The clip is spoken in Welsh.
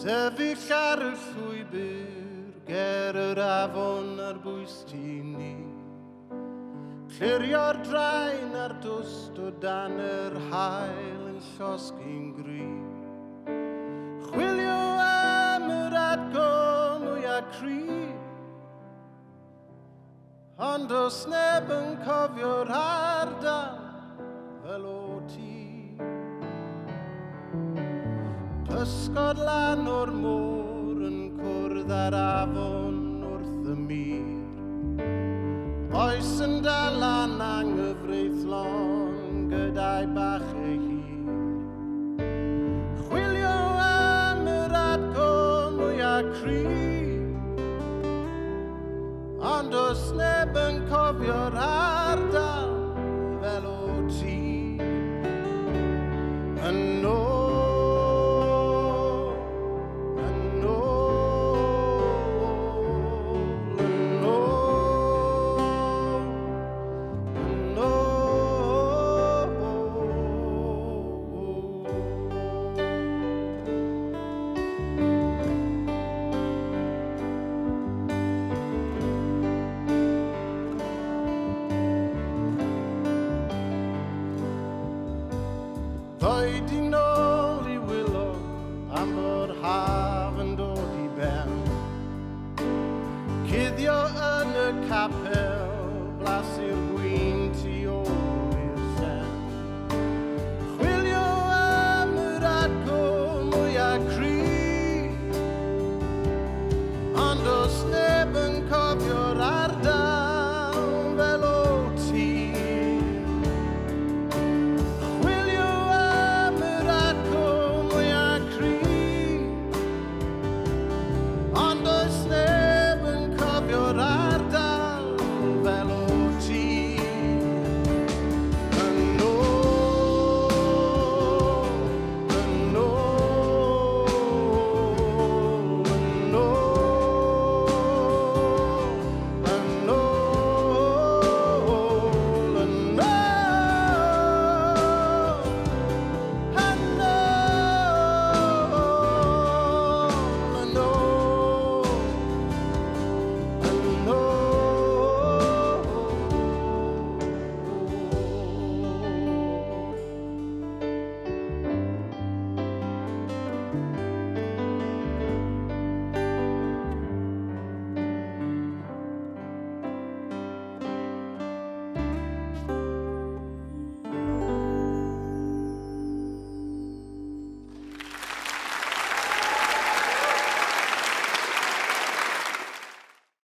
Sefyll ar y llwybr, ger yr afon ar bwys ti ni. Clirio'r draen ar dwst o dan yr hael yn llosgi'n gri. Chwilio am yr adgo mwyaf cryf, ond os neb yn cofio'r ardal fel o ti. Pysgod lan o'r môr yn cwrdd ar afon wrth y mir. Oes yn dal lan anghyfreithlon gyda'i bach ei hir. Chwilio am yr adgo mwyaf cryf, ond os neb yn cofio'r ardal fel o ti. Yn ôl Ddoi di nôl I wylo am fod haf yn dod I ben. Cuddio yn y capel